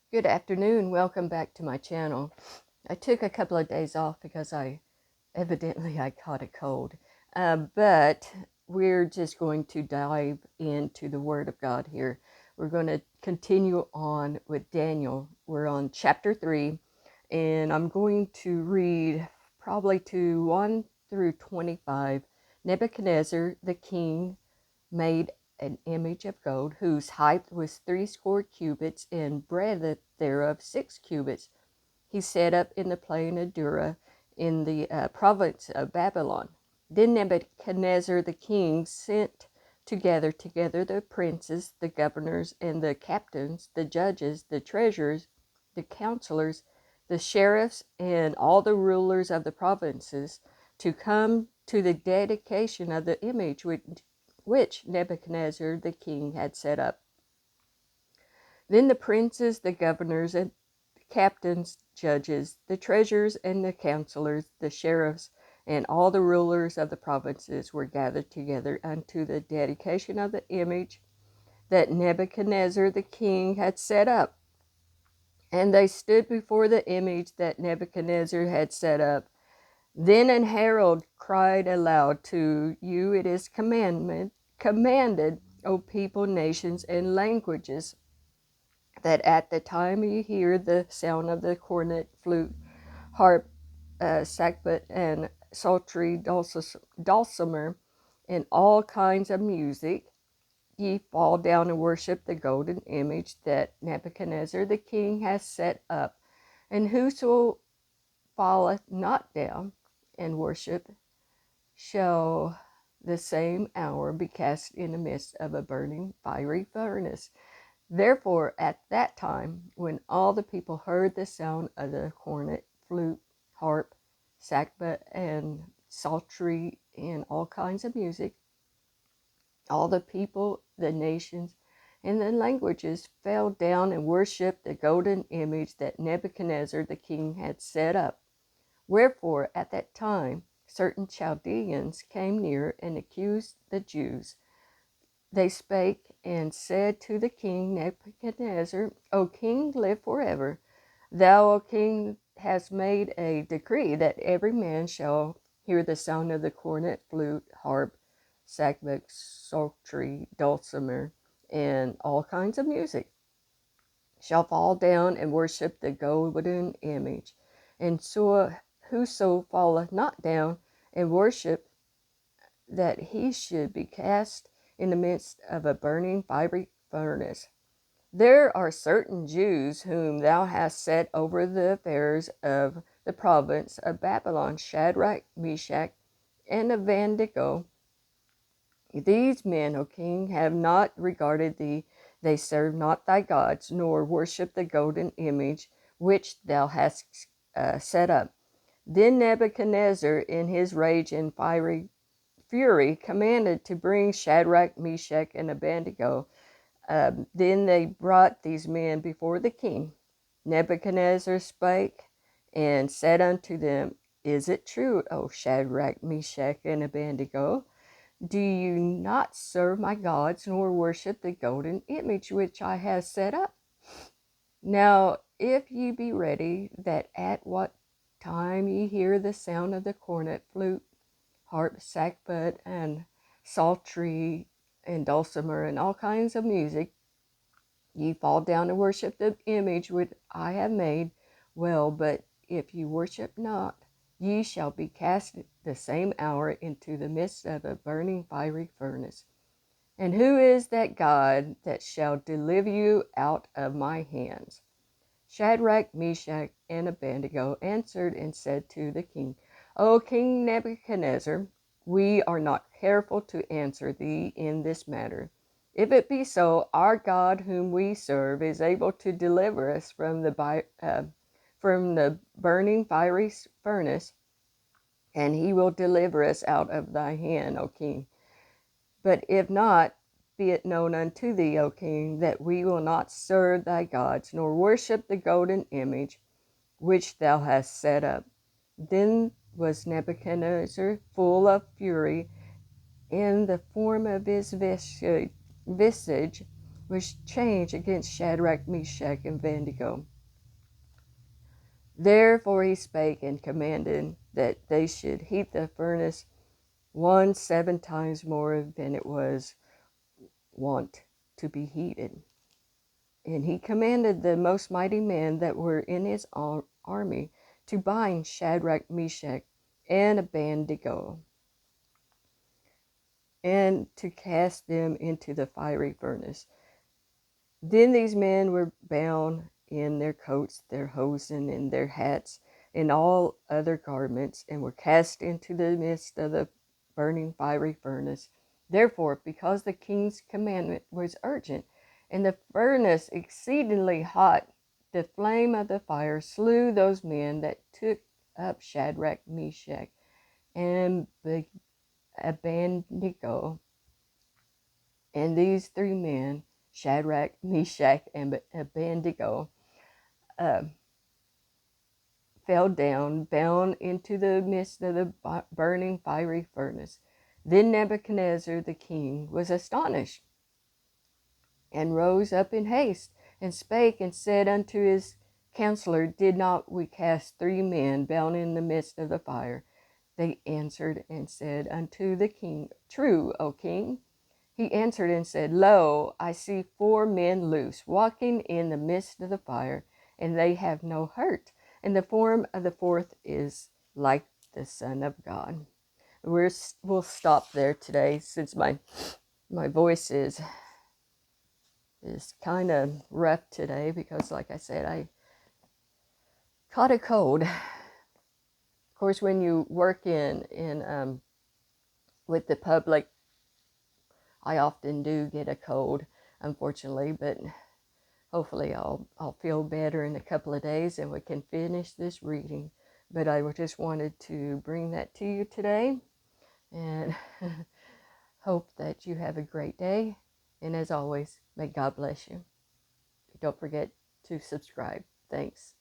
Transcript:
Good afternoon. Welcome back to my channel. I took a couple of days off because I caught a cold. But we're just going to dive into the Word of God here. We're going to continue on with Daniel. We're on chapter 3, and I'm going to read probably to 1 through 25. Nebuchadnezzar the king made an image of gold, whose height was 60 cubits, and breadth thereof 6 cubits. He set up in the plain of Dura, in the province of Babylon. Then Nebuchadnezzar the king sent together the princes, the governors, and the captains, the judges, the treasurers, the counselors, the sheriffs, and all the rulers of the provinces to come to the dedication of the image which Nebuchadnezzar the king had set up. Then the princes, the governors, and captains, judges, the treasurers, and the counselors, the sheriffs, and all the rulers of the provinces were gathered together unto the dedication of the image that Nebuchadnezzar the king had set up. And they stood before the image that Nebuchadnezzar had set up. Then an herald cried aloud, To you it is commanded, O people, nations, and languages, that at the time you hear the sound of the cornet, flute, harp, sackbut, and psaltery, dulcimer, and all kinds of music, ye fall down and worship the golden image that Nebuchadnezzar the king has set up. And whoso falleth not down and worship shall the same hour be cast in the midst of a burning fiery furnace. Therefore, at that time, when all the people heard the sound of the cornet, flute, harp, sackbut, and psaltery, and all kinds of music, all the people, the nations, and the languages fell down and worshipped the golden image that Nebuchadnezzar the king had set up. Wherefore, at that time, certain Chaldeans came near and accused the Jews. They spake and said to the king Nebuchadnezzar, O king, live forever. Thou, O king, hast made a decree that every man shall hear the sound of the cornet, flute, harp, sackbut, psaltery, dulcimer, and all kinds of music, shall fall down and worship the golden image. And so whoso falleth not down and worship, that he should be cast in the midst of a burning fiery furnace. There are certain Jews whom thou hast set over the affairs of the province of Babylon, Shadrach, Meshach, and Abednego. These men, O king, have not regarded thee. They serve not thy gods, nor worship the golden image which thou hast set up. Then Nebuchadnezzar, in his rage and fiery fury, commanded to bring Shadrach, Meshach, and Abednego. Then they brought these men before the king. Nebuchadnezzar spake and said unto them, Is it true, O Shadrach, Meshach, and Abednego? Do you not serve my gods, nor worship the golden image which I have set up? Now, if ye be ready, that at what time ye hear the sound of the cornet, flute, harp, sackbut, and psaltery, and dulcimer, and all kinds of music, ye fall down and worship the image which I have made, well, but if ye worship not, ye shall be cast the same hour into the midst of a burning fiery furnace. And who is that God that shall deliver you out of my hands? Shadrach, Meshach, and Abednego answered and said to the king, O King Nebuchadnezzar, we are not careful to answer thee in this matter. If it be so, our God whom we serve is able to deliver us from the burning fiery furnace, and he will deliver us out of thy hand, O king. But if not, be it known unto thee, O king, that we will not serve thy gods, nor worship the golden image which thou hast set up. Then was Nebuchadnezzar full of fury, and the form of his visage was changed against Shadrach, Meshach, and Abednego. Therefore he spake and commanded that they should heat the furnace 7 times more than it was wont to be heated. And he commanded the most mighty men that were in his army to bind Shadrach, Meshach, and Abednego, and to cast them into the fiery furnace. Then these men were bound in their coats, their hosen, and their hats, and all other garments, and were cast into the midst of the burning fiery furnace. Therefore, because the king's commandment was urgent, and the furnace exceedingly hot, the flame of the fire slew those men that took up Shadrach, Meshach, and Abednego. And these 3 men, Shadrach, Meshach, and Abednego, uh, fell down, bound into the midst of the burning fiery furnace. Then Nebuchadnezzar the king was astonished, and rose up in haste, and spake and said unto his counselor, Did not we cast 3 men bound in the midst of the fire? They answered and said unto the king, True, O king. He answered and said, Lo, I see 4 men loose, walking in the midst of the fire, and they have no hurt. And the form of the 4th is like the Son of God. We'll stop there today, since my voice is kind of rough today, because like I said, I caught a cold. Of course, when you work in with the public, I often do get a cold, unfortunately, but hopefully I'll feel better in a couple of days and we can finish this reading. But I just wanted to bring that to you today, and hope that you have a great day. And as always, may God bless you. Don't forget to subscribe. Thanks.